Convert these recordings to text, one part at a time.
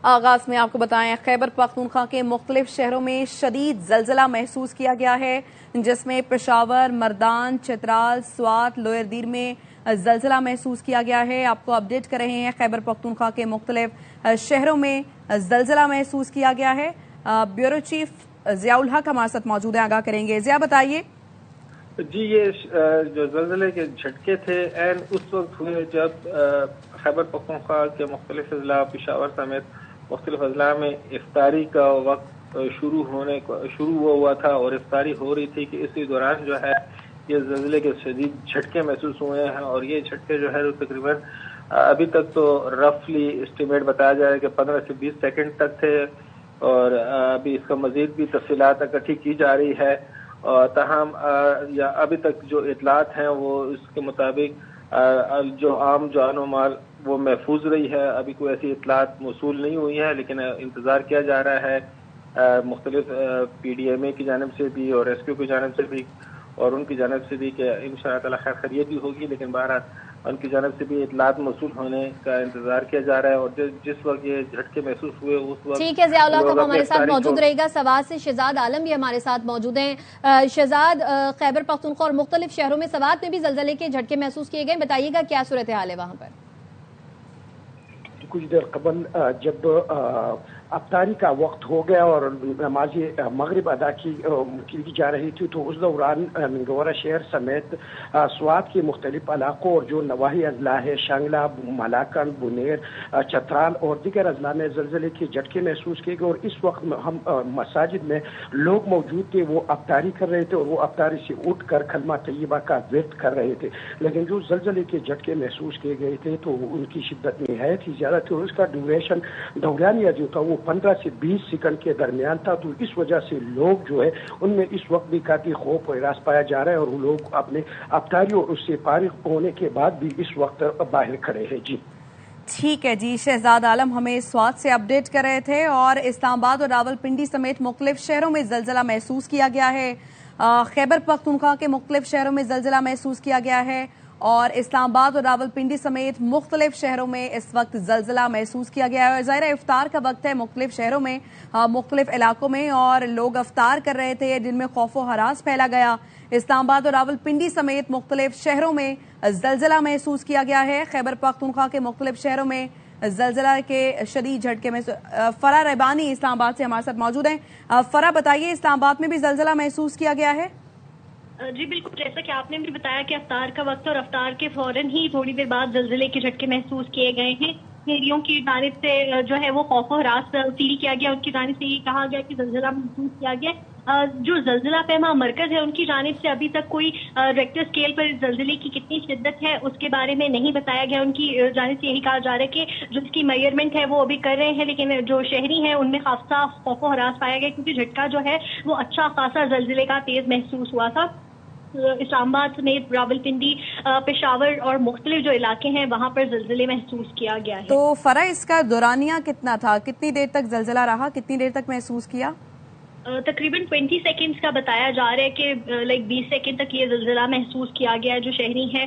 آغاز میں آپ کو بتائیں خیبر پختونخوا کے مختلف شہروں میں شدید زلزلہ محسوس کیا گیا ہے، جس میں پشاور، مردان، چترال، سوات، لوئر دیر میں زلزلہ محسوس کیا گیا ہے۔ آپ کو اپڈیٹ کر رہے ہیں خیبر پختونخوا کے مختلف شہروں میں زلزلہ محسوس کیا گیا ہے۔ بیورو چیف ضیاء الحق ہمارے ساتھ موجود ہیں، آگاہ کریں گے۔ ضیاء بتائیے۔ جی، یہ جو زلزلے کے جھٹکے تھے اس وقت ہوئے جب خیبر پختونخوا کے مختلف اضلاع پشاور سمیت مختلف اضلاع میں افطاری کا وقت شروع ہوا تھا اور افطاری ہو رہی تھی کہ اسی دوران جو ہے یہ زلزلے کے شدید جھٹکے محسوس ہوئے ہیں، اور یہ جھٹکے جو ہے تقریباً ابھی تک تو رفلی اسٹیمیٹ بتایا جا رہا ہے کہ 15 سے 20 سیکنڈ تک تھے، اور ابھی اس کا مزید بھی تفصیلات اکٹھی کی جا رہی ہے۔ تاہم ابھی تک جو اطلاعات ہیں وہ اس کے مطابق جو عام جان و مال وہ محفوظ رہی ہے۔ ابھی کوئی ایسی اطلاعات موصول نہیں ہوئی ہے، لیکن انتظار کیا جا رہا ہے مختلف پی ڈی ایم اے کی جانب سے بھی اور ریسکیو کی جانب سے بھی اور ان کی جانب سے بھی کہ انشاءاللہ تعالی خیر خیریت بھی ہوگی، لیکن بہرحال ان کی جانب سے بھی اطلاعات موصول ہونے کا انتظار کیا جا رہا ہے۔ اور جس وقت یہ جھٹکے محسوس ہوئے اس وقت ٹھیک ہے ضیاء الحق اب ہمارے ساتھ موجود رہے گا۔ سوات سے شہزاد عالم بھی ہمارے ساتھ موجود ہیں۔ شہزاد، خیبر پختونخوا اور مختلف شہروں میں سوات میں بھی زلزلے کے جھٹکے محسوس کیے گئے، بتائیے گا کیا صورتحال ہے وہاں پر؟ کچھ دیر قبل جب افطاری کا وقت ہو گیا اور نماز مغرب ادا کی جا رہی تھی تو اس دوران منگورہ شہر سمیت سوات کے مختلف علاقوں اور جو نواحی اضلاع ہے شانگلہ، ملاکن، بنیر، چترال اور دیگر اضلاع میں زلزلے کے جھٹکے محسوس کیے گئے، اور اس وقت ہم مساجد میں لوگ موجود تھے، وہ افطاری کر رہے تھے اور وہ افطاری سے اٹھ کر کلمہ طیبہ کا ورد کر رہے تھے، لیکن جو زلزلے کے جھٹکے محسوس کیے گئے تھے تو ان کی شدت نہایت ہی زیادہ تھی، اور اس کا ڈیوریشن دورانیہ جو تھا وہ 15 سے 20 سیکنڈ کے درمیان تھا۔ تو اس وجہ سے لوگ جو ہے ان میں اس وقت بھی کافی خوف و ہراس پایا جا رہا ہے، اور وہ لوگ اپنے افطاری اور اس سے فارغ ہونے کے بعد بھی اس وقت باہر کھڑے ہیں۔ جی ٹھیک ہے جی، شہزاد عالم ہمیں سوات سے اپڈیٹ کر رہے تھے، اور اسلام آباد اور راولپنڈی سمیت مختلف شہروں میں زلزلہ محسوس کیا گیا ہے۔ خیبر پختونخوا کے مختلف شہروں میں زلزلہ محسوس کیا گیا ہے، اور اسلام آباد اور راولپنڈی سمیت مختلف شہروں میں اس وقت زلزلہ محسوس کیا گیا ہے۔ اور ظاہر افطار کا وقت ہے مختلف شہروں میں، مختلف علاقوں میں، اور لوگ افطار کر رہے تھے جن میں خوف و ہراس پھیلا گیا۔ اسلام آباد اور راولپنڈی سمیت مختلف شہروں میں زلزلہ محسوس کیا گیا ہے۔ خیبر پختونخوا کے مختلف شہروں میں زلزلہ کے شدید جھٹکے میں فرح رحبانی اسلام آباد سے ہمارے ساتھ موجود ہیں۔ فرح بتائیے، اسلام آباد میں بھی زلزلہ محسوس کیا گیا ہے؟ جی بالکل، جیسا کہ آپ نے بھی بتایا کہ افطار کا وقت اور افطار کے فوراً ہی تھوڑی دیر بعد زلزلے کے جھٹکے محسوس کیے گئے ہیں۔ شہریوں کی جانب سے جو ہے وہ خوف و ہراس فیل کیا گیا، ان کی جانب سے یہ کہا گیا کہ زلزلہ محسوس کیا گیا۔ جو زلزلہ پیما مرکز ہے ان کی جانب سے ابھی تک کوئی ریکٹر اسکیل پر زلزلے کی کتنی شدت ہے اس کے بارے میں نہیں بتایا گیا۔ ان کی جانب سے یہی کہا جا رہا ہے کہ جو اس کی میئرمنٹ ہے وہ ابھی کر رہے ہیں، لیکن جو شہری ہیں ان میں خاصا خوف و ہراس پایا گیا، کیونکہ جھٹکا جو ہے وہ اچھا خاصا زلزلے کا تیز محسوس ہوا تھا۔ اسلام آباد سمیت راولپنڈی، پشاور اور مختلف جو علاقے ہیں وہاں پر زلزلے محسوس کیا گیا ہے۔ تو فرح، اس کا دورانیہ کتنا تھا؟ کتنی دیر تک زلزلہ رہا؟ کتنی دیر تک محسوس کیا؟ تقریباً 20 سیکنڈز کا بتایا جا رہا ہے کہ 20 سیکنڈ تک یہ زلزلہ محسوس کیا گیا ہے۔ جو شہری ہیں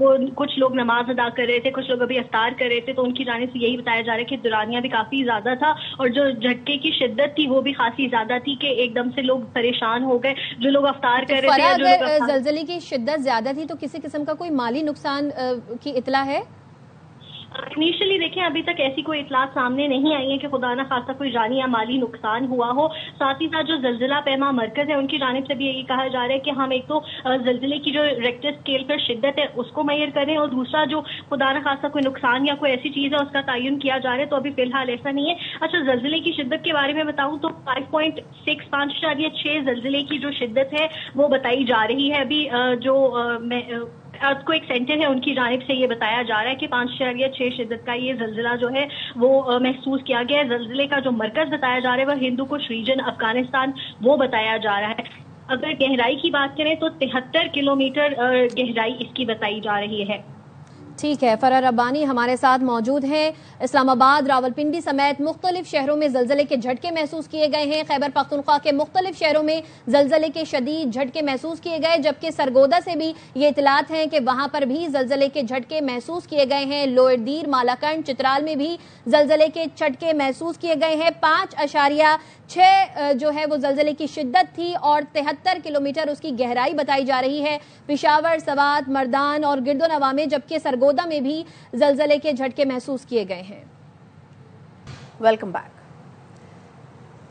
وہ کچھ لوگ نماز ادا کر رہے تھے، کچھ لوگ ابھی افطار کر رہے تھے، تو ان کی جانب سے یہی بتایا جا رہا ہے کہ دورانیہ بھی کافی زیادہ تھا، اور جو جھٹکے کی شدت تھی وہ بھی خاصی زیادہ تھی کہ ایک دم سے لوگ پریشان ہو گئے، جو لوگ افطار کر رہے تھے۔ اگر زلزلے کی شدت زیادہ تھی تو کسی قسم کا کوئی مالی نقصان کی اطلاع ہے؟ انیشلی دیکھیں ابھی تک ایسی کوئی اطلاع سامنے نہیں آئی ہے کہ خدا نہ خواستہ کوئی جانی یا مالی نقصان ہوا ہو۔ ساتھ ہی ساتھ جو زلزلہ پیما مرکز ہے ان کی جانب سے بھی یہی کہا جا رہا ہے کہ ہم ایک تو زلزلے کی جو ریکٹر اسکیل پر شدت ہے اس کو میئر کریں، اور دوسرا جو خدا نہ خواستہ کوئی نقصان یا کوئی ایسی چیز ہے اس کا تعین کیا جا رہا ہے، تو ابھی فی الحال ایسا نہیں ہے۔ اچھا، زلزلے کی شدت کے بارے میں بتاؤں تو 5.6 زلزلے کی جو شدت ہے وہ بتائی جا رہی ہے۔ ابھی جو ارتھ کوئک سینٹر ہے ان کی جانب سے یہ بتایا جا رہا ہے کہ 5.6 شدت کا یہ زلزلہ جو ہے وہ محسوس کیا گیا ہے۔ زلزلے کا جو مرکز بتایا جا رہا ہے وہ ہندو کش ریجن افغانستان وہ بتایا جا رہا ہے۔ اگر گہرائی کی بات کریں تو 73 کلومیٹر گہرائی اس کی بتائی جا رہی ہے۔ ٹھیک ہے، فرح ربانی ہمارے ساتھ موجود ہیں۔ اسلام آباد، راولپنڈی سمیت مختلف شہروں میں زلزلے کے جھٹکے محسوس کیے گئے ہیں۔ خیبر پختونخوا کے مختلف شہروں میں زلزلے کے شدید جھٹکے محسوس کیے گئے، جبکہ سرگودا سے بھی یہ اطلاعات ہیں کہ وہاں پر بھی زلزلے کے جھٹکے محسوس کیے گئے ہیں۔ لوئر دیر، مالاکنڈ، چترال میں بھی زلزلے کے جھٹکے محسوس کیے گئے ہیں۔ 5.6 جو ہے وہ زلزلے کی شدت تھی اور 73 کلومیٹر اس کی گہرائی بتائی جا رہی ہے۔ پشاور، سوات، مردان اور گرد و نواح میں، جبکہ سرگودا میں بھی زلزلے کے جھٹکے محسوس کیے گئے ہیں۔ Welcome back.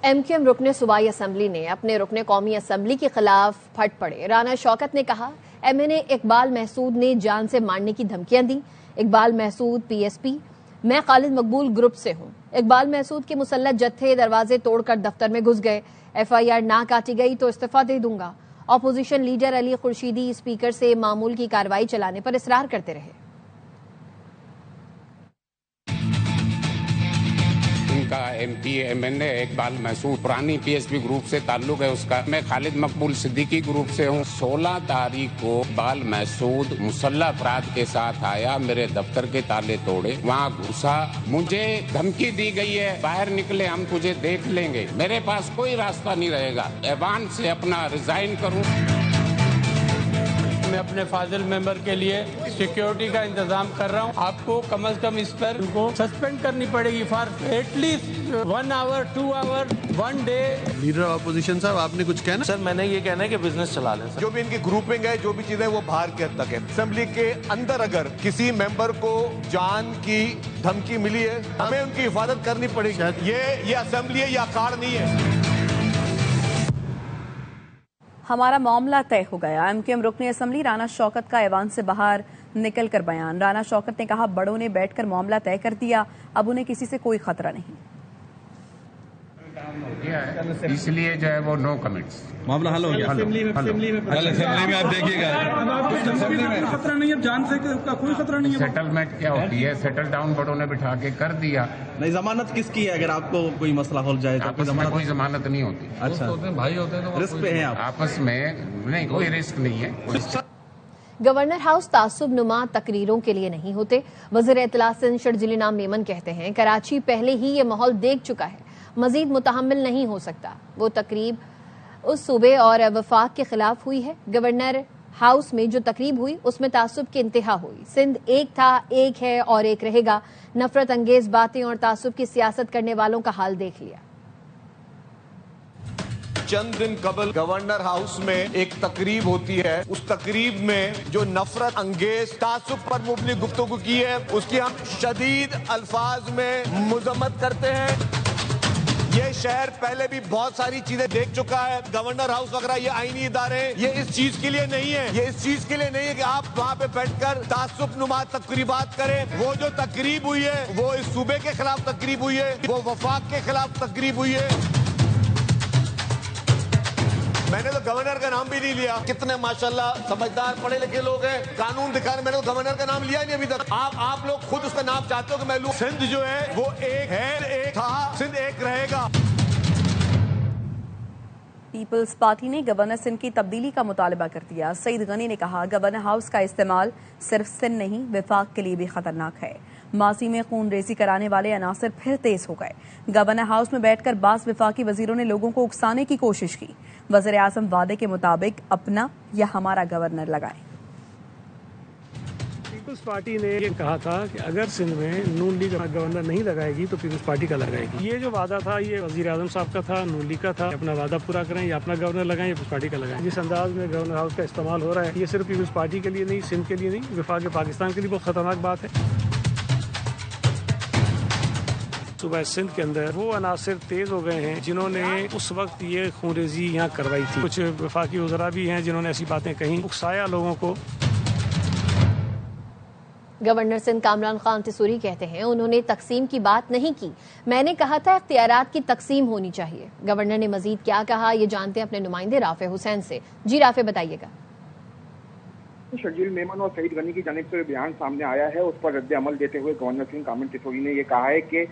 M Q M رکن صوبائی اسمبلی نے اپنے رکن قومی اسمبلی کے خلاف پھٹ پڑے۔ رانا شوکت نے کہا M N A Iqbal Mehsud نے جان سے مارنے کی دھمکیاں دی۔ Iqbal Mehsud P S P, میں خالد مقبول گروپ سے ہوں۔ اقبال محسود کے مسلح جتھے دروازے توڑ کر دفتر میں گھس گئے۔ ایف آئی آر نہ کاٹی گئی تو استعفیٰ دے دوں گا۔ اپوزیشن لیڈر علی خورشیدی اسپیکر سے معمول کی کارروائی چلانے پر اصرار کرتے رہے۔ ان کا M P M N A Iqbal Mehsud پرانی پی ایس پی گروپ سے تعلق ہے اس کا۔ میں خالد مقبول صدیقی گروپ سے ہوں۔ 16 تاریخ کو اقبال محسود مسلح افراد کے ساتھ آیا، میرے دفتر کے تالے توڑے، وہاں گھسا، مجھے دھمکی دی گئی ہے باہر نکلے ہم تجھے دیکھ لیں گے، میرے پاس کوئی راستہ نہیں رہے گا، ایوان سے اپنا ریزائن کروں۔ میں اپنے فاضل ممبر کے لیے سیکیورٹی کا انتظام کر رہا ہوں۔ آپ کو کم از کم اس پر ان کو سسپینڈ کرنی پڑے گی for at least 1 hour 2 hour 1 day. Leader opposition صاحب، آپ نے کچھ کہنا؟ سر میں نے یہ کہنا ہے کہ بزنس چلا لیں۔ جو بھی ان کی گروپنگ ہے، جو بھی چیزیں وہ باہر کے حد تک ہے۔ اسمبلی کے اندر اگر کسی ممبر کو جان کی دھمکی ملی ہے، ہمیں ان کی حفاظت کرنی پڑے گی۔ یہ اسمبلی ہے، یہ اکھاڑ نہیں ہے۔ ہمارا معاملہ طے ہو گیا، ایم کیو ایم رکن اسمبلی رانا شوکت کا ایوان سے باہر نکل کر بیان۔ رانا شوکت نے کہا بڑوں نے بیٹھ کر معاملہ طے کر دیا، اب انہیں کسی سے کوئی خطرہ نہیں۔ اس لیے جو ہے وہ نو کمنٹس، معاملہ حل ہو گیا۔ اسمبلی میں آپ دیکھیے گا خطرہ نہیں ہے، جان سے کوئی خطرہ نہیں ہے۔ سیٹلمنٹ کیا ہوتی ہے؟ سیٹل ڈاؤن بڑوں نے بٹھا کے کر دیا۔ نہیں، ضمانت کس کی ہے اگر آپ کو کوئی مسئلہ ہو جائے تو؟ آپس میں کوئی ضمانت نہیں ہوتی۔ اچھا، بھائی ہوتے ہیں تو رسک پہ ہیں آپ؟ آپس میں نہیں، کوئی رسک نہیں ہے۔ گورنر ہاؤس تعصب نما تقریروں کے لیے نہیں ہوتے۔ وزیر اطلاع سندھ شرجیل نام میمن کہتے ہیں کراچی پہلے ہی یہ ماحول دیکھ چکا ہے، مزید متحمل نہیں ہو سکتا۔ وہ تقریب اس صوبے اور وفاق کے خلاف ہوئی ہے۔ گورنر ہاؤس میں جو تقریب ہوئی اس میں تعصب کی انتہا ہوئی۔ سندھ ایک تھا، ایک ہے اور ایک رہے گا۔ نفرت انگیز باتیں اور تعصب کی سیاست کرنے والوں کا حال دیکھ لیا۔ چند دن قبل گورنر ہاؤس میں ایک تقریب ہوتی ہے، اس تقریب میں جو نفرت انگیز تعصب پر مبنی گفتگو کی ہے اس کی ہم شدید الفاظ میں مذمت کرتے ہیں۔ یہ شہر پہلے بھی بہت ساری چیزیں دیکھ چکا ہے۔ گورنر ہاؤس وغیرہ یہ آئینی ادارے ہیں، یہ اس چیز کے لیے نہیں ہے، یہ اس چیز کے لیے نہیں ہے کہ آپ وہاں پہ بیٹھ کر تعصب نما تقریبات کریں۔ وہ جو تقریب ہوئی ہے وہ اس صوبے کے خلاف تقریب ہوئی ہے، وہ وفاق کے خلاف تقریب ہوئی ہے۔ میں نے تو گورنر کا نام بھی نہیں لیا۔ کتنے ماشاءاللہ سمجھدار پڑھے لکھے لوگ ہیں، قانون دکھانے، میں نے تو گورنر کا نام لیا ہی نہیں ابھی تک۔ آپ لوگ خود اس کا نام چاہتے ہو کہ میں لوں۔ سندھ جو ہے وہ ایک ہے، ایک تھا، سندھ ایک رہے گا۔ پیپلز پارٹی نے گورنر سندھ کی تبدیلی کا مطالبہ کر دیا۔ سعید غنی نے کہا گورنر ہاؤس کا استعمال صرف سندھ نہیں وفاق کے لیے بھی خطرناک ہے۔ ماضی میں خون ریزی کرانے والے عناصر پھر تیز ہو گئے۔ گورنر ہاؤس میں بیٹھ کر بعض وفاقی وزیروں نے لوگوں کو اکسانے کی کوشش کی۔ وزیر اعظم وعدے کے مطابق اپنا یا ہمارا گورنر لگائیں۔ پیپلز پارٹی نے یہ کہا تھا کہ اگر سندھ میں نون لیگ گورنر نہیں لگائے گی تو پیپلز پارٹی کا لگائے گی۔ یہ جو وعدہ تھا یہ وزیر اعظم صاحب کا تھا، نون لیگ کا تھا۔ اپنا وعدہ پورا کریں یا اپنا گورنر لگائیں یا پیپلز پارٹی کا لگائیں۔ جس انداز میں گورنر ہاؤس کا استعمال ہو رہا ہے یہ صرف پیپلز پارٹی کے لیے نہیں، سندھ کے لیے نہیں، وفاق پاکستان کے لیے بہت خطرناک بات ہے۔ صوبہ سندھ کے اندر وہ عناصر تیز ہو گئے ہیں جنہوں نے اس وقت یہ خون ریزی یہاں کروائی تھی۔ کچھ وفاقی وزراء بھی ہیں جنہوں نے ایسی باتیں کہیں، اکسایا لوگوں کو۔ گورنر سندھ کامران خان تسوری کہتے ہیں انہوں نے تقسیم کی بات نہیں کی، میں نے کہا تھا اختیارات کی تقسیم ہونی چاہیے۔ گورنر نے مزید کیا کہا یہ جانتے ہیں اپنے نمائندے رافع حسین سے۔ جی رافع بتائیے گا۔ شرجیل میمن اور سعید غنی کی جانب سے بیان سامنے آیا ہے، اس پر رد عمل دیتے ہوئے گورنر سندھ کامران تسوری نے یہ کہا ہے کہ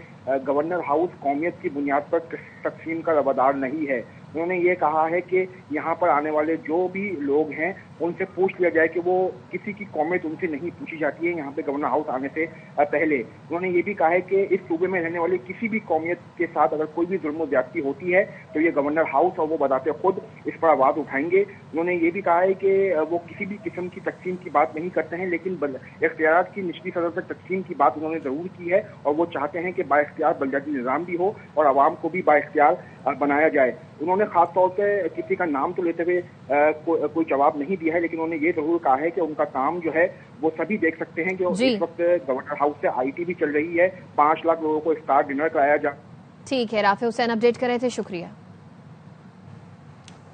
گورنر ہاؤس قومیت کی بنیاد پر تقسیم کا روادار نہیں ہے۔ انہوں نے یہ کہا ہے کہ یہاں پر آنے والے جو بھی لوگ ہیں ان سے پوچھ لیا جائے کہ وہ کسی کی قومیت ان سے نہیں پوچھی جاتی ہے یہاں پہ گورنر ہاؤس آنے سے پہلے. انہوں نے یہ بھی کہا ہے کہ اس صوبے میں رہنے والے کسی بھی قومیت کے ساتھ اگر کوئی بھی ظلم و زیادتی ہوتی ہے تو یہ گورنر ہاؤس اور وہ بذات خود اس پر آواز اٹھائیں گے. انہوں نے یہ بھی کہا ہے کہ وہ کسی بھی قسم کی تقسیم کی بات نہیں کرتے ہیں لیکن اختیارات کی نچلی سطح تک تقسیم کی بات انہوں نے ضرور کی ہے اور وہ چاہتے ہیں کہ با اختیار بلدیاتی نظام بھی ہو اور عوام کو بھی با اختیار بنایا جائے. انہوں نے خاص طور پہ کسی کا نام تو لیتے ہوئے کوئی جواب نہیں دیا ہے لیکن انہوں نے یہ ضرور کہا ہے کہ ان کا کام جو ہے وہ سبھی دیکھ سکتے ہیں کہ اس وقت گورنر ہاؤس سے IIT بھی چل رہی ہے. 5 لاکھ لوگوں کو افطار ڈنر کرایا جا. ٹھیک ہے، رافع حسین اپڈیٹ کر رہے تھے، شکریہ.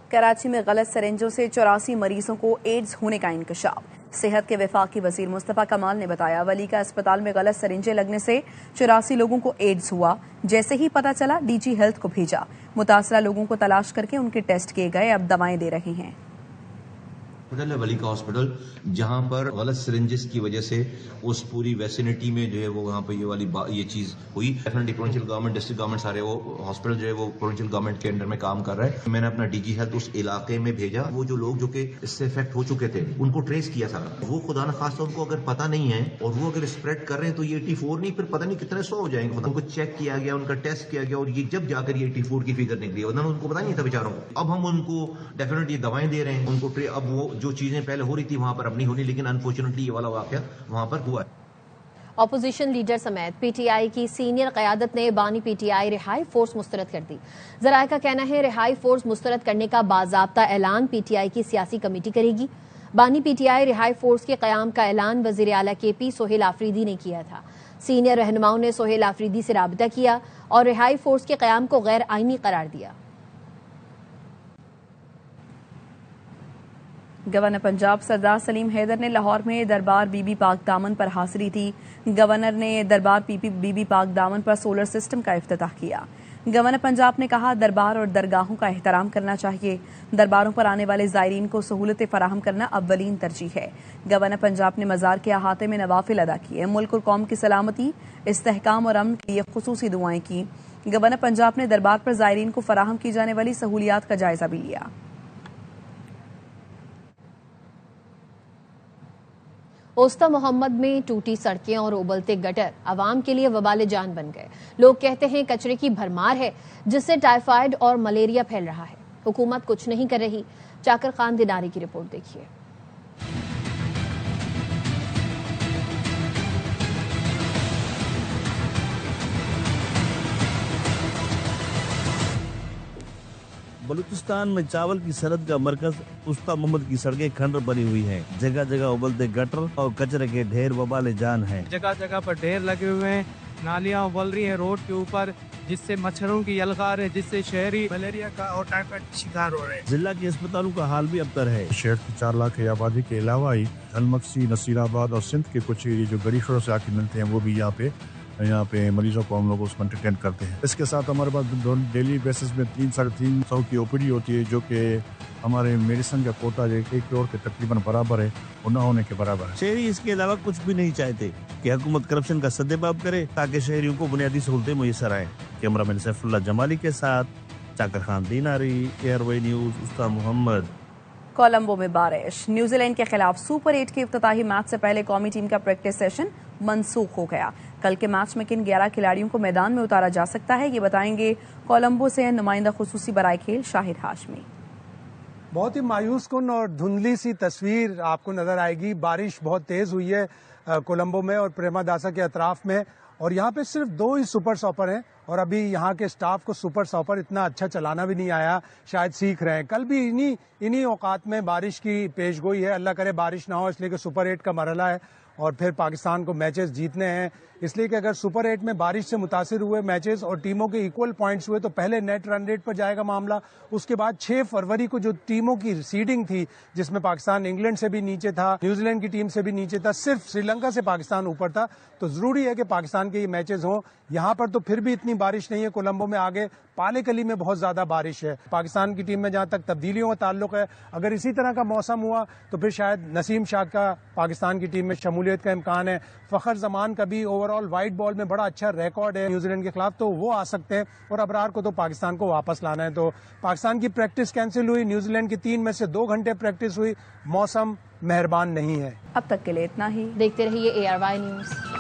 کراچی میں غلط سرنجوں سے 84 مریضوں کو ایڈز ہونے کا انکشاف. صحت کے وفاقی وزیر مصطفیٰ کمال نے بتایا ولی کا اسپتال میں غلط سرنجیں لگنے سے 84 لوگوں کو ایڈز ہوا. جیسے ہی پتہ چلا DG ہیلتھ کو بھیجا. متاثرہ لوگوں کو تلاش کر کے ان کے ٹیسٹ کیے گئے، اب دوائیں دے رہے ہیں. ہاسپٹل ہے ولی کا ہاسپٹل، جہاں پر غلط سرنجز کی وجہ سے اس پوری ویسینٹی میں جو ہے وہ وہاں پہ یہ چیز ہوئی. Definitely provincial government, district government سارے وہ ہاسپٹل جو ہے وہ پروونشل گورنمنٹ کے انڈر میں کام کر رہا ہے. میں نے اپنا DG ہیلتھ اس علاقے میں بھیجا. وہ جو لوگ جو کہ اس سے افیکٹ ہو چکے تھے ان کو ٹریس کیا سارا. وہ خدا نخواستہ ان کو اگر پتہ نہیں ہے اور وہ اگر اسپریڈ کر رہے ہیں تو یہ 84 نہیں، پھر پتہ نہیں کتنے 100 ہو جائیں گے. ان کو چیک کیا گیا، ان کا ٹیسٹ کیا گیا اور یہ جب جا کر یہ 84 کی فگر نکلی. ورنہ ان کو پتہ نہیں تھا بیچاروں کو. اب ہم ان کو ڈیفینیٹلی دوائیں دے رہے ہیں ان کو. اب وہ جو چیزیں پہلے ہو رہی تھی وہاں پر اب نہیں ہونی، لیکن انفارچونیٹلی یہ والا واقعہ وہاں پر ہوا ہے. اپوزیشن لیڈر سمیت PTI کی سینئر قیادت نے بانی PTI رہائی فورس مسترد کر دی. ذرائع کا کہنا ہے رہائی فورس مسترد کرنے کا باضابطہ اعلان PTI کی سیاسی کمیٹی کرے گی. بانی PTI رہائی فورس کے قیام کا اعلان وزیر اعلیٰ KP سہیل آفریدی نے کیا تھا. سینئر رہنماؤں نے سہیل آفریدی سے رابطہ کیا اور رہائی فورس کے قیام کو غیر آئینی قرار دیا. گورنر پنجاب سردار سلیم حیدر نے لاہور میں دربار بی بی پاک دامن پر حاضری دی. گورنر نے دربار بی بی پاک دامن پر سولر سسٹم کا افتتاح کیا. گورنر پنجاب نے کہا دربار اور درگاہوں کا احترام کرنا چاہیے. درباروں پر آنے والے زائرین کو سہولتیں فراہم کرنا اولین ترجیح ہے. گورنر پنجاب نے مزار کے احاطے میں نوافل ادا کیے. ملک اور قوم کی سلامتی، استحکام اور امن کے لیے خصوصی دعائیں کی. گورنر پنجاب نے دربار پر زائرین کو فراہم کی جانے والی سہولیات کا جائزہ بھی لیا. اوسطا محمد میں ٹوٹی سڑکیں اور ابلتے گٹر عوام کے لیے وبال جان بن گئے. لوگ کہتے ہیں کچرے کی بھرمار ہے جس سے ٹائیفائڈ اور ملیریا پھیل رہا ہے. حکومت کچھ نہیں کر رہی. چاکر خان دیناری کی رپورٹ دیکھیے. بلوچستان میں چاول کی صنعت کا مرکز اوسطا محمد کی سڑکیں کھنڈر بنی ہوئی ہیں. جگہ جگہ ابلتے گٹر اور کچرے کے ڈھیر وبال جان ہیں. جگہ جگہ پر ڈھیر لگے ہوئے ہیں. نالیاں ابل رہی ہیں روڈ کے اوپر جس سے مچھروں کی یلغار ہے، جس سے شہری ملیریا کا اور ٹائیفائڈ کا شکار ہو رہے ہیں. ضلع کے اسپتالوں کا حال بھی ابتر ہے. شہر کی 4 لاکھ کی آبادی کے علاوہ ہی المکسی، نصیر آباد اور سندھ کے کچھ جو گڑی شہروں سے آ کے ملتے ہیں وہ بھی یہاں پہ مریضوں کو ہم لوگ اس میں انٹرٹین کرتے ہیں. اس کے ساتھ ہمارے پاس ڈیلی بیسس میں 300-350 کی OPD ہوتی ہے جو کہ ہمارے میڈیسن کا کوٹا جو 1 کروڑ کے تقریباً برابر ہے، وہ نہ ہونے کے برابر ہے. شہری اس کے علاوہ کچھ بھی نہیں چاہتے کہ حکومت کرپشن کا سدباب کرے تاکہ شہریوں کو بنیادی سہولتیں میسر آئیں. کیمرہ مین سیف اللہ جمالی کے ساتھ چاکر خان دیناری، ایئر وے نیوز، اوسطا محمد. کولمبو میں بارش. نیوزی لینڈ کے خلاف سپر 8 کے افتتاحی میچ سے پہلے قومی ٹیم کا پریکٹس سیشن منسوخ ہو گیا. کل کے میچ میں کن 11 کھلاڑیوں کو میدان میں اتارا جا سکتا ہے یہ بتائیں گے کولمبو سے نمائندہ خصوصی برائے کھیل شاہد ہاشمی. بہت ہی مایوس کن اور دھندلی سی تصویر آپ کو نظر آئے گی. بارش بہت تیز ہوئی ہے کولمبو میں اور پریما داسا کے اطراف میں، اور یہاں پہ صرف 2 ہی سپر ساپر ہیں اور ابھی یہاں کے سٹاف کو سپر ساپر اتنا اچھا چلانا بھی نہیں آیا، شاید سیکھ رہے ہیں. کل بھی انہی اوقات میں بارش کی پیش گوئی ہے. اللہ کرے بارش نہ ہو، اس لیے کہ سپر 8 کا مرحلہ ہے اور پھر پاکستان کو میچز جیتنے ہیں. اس لیے کہ اگر سپر 8 میں بارش سے متاثر ہوئے میچز اور ٹیموں کے ایکول پوائنٹس ہوئے تو پہلے نیٹ رن ریٹ پر جائے گا معاملہ. اس کے بعد 6 فروری کو جو ٹیموں کی سیڈنگ تھی جس میں پاکستان انگلینڈ سے بھی نیچے تھا، نیوزی لینڈ کی ٹیم سے بھی نیچے تھا، صرف سری لنکا سے پاکستان اوپر تھا. تو ضروری ہے کہ پاکستان کے یہ میچز ہوں. یہاں پر تو پھر بھی اتنی بارش نہیں ہے. کولمبو میں آگے پالے کلی میں بہت زیادہ بارش ہے. پاکستان کی ٹیم میں جہاں تک تبدیلیوں کا تعلق ہے، اگر اسی طرح کا موسم ہوا تو پھر شاید نسیم شاہ کا پاکستان کی ٹیم میں شمولیت مقبولیت کا امکان ہے. فخر زمان کا بھی اوور آل وائٹ بال میں بڑا اچھا ریکارڈ ہے نیوزی لینڈ کے خلاف, تو وہ آ سکتے ہیں. اور ابرار کو تو پاکستان کو واپس لانا ہے. تو پاکستان کی پریکٹس کینسل ہوئی, نیوزی لینڈ کی 3 میں سے 2 گھنٹے پریکٹس ہوئی. موسم مہربان نہیں ہے. اب تک کے لیے اتنا ہی. دیکھتے رہیے ARY نیوز.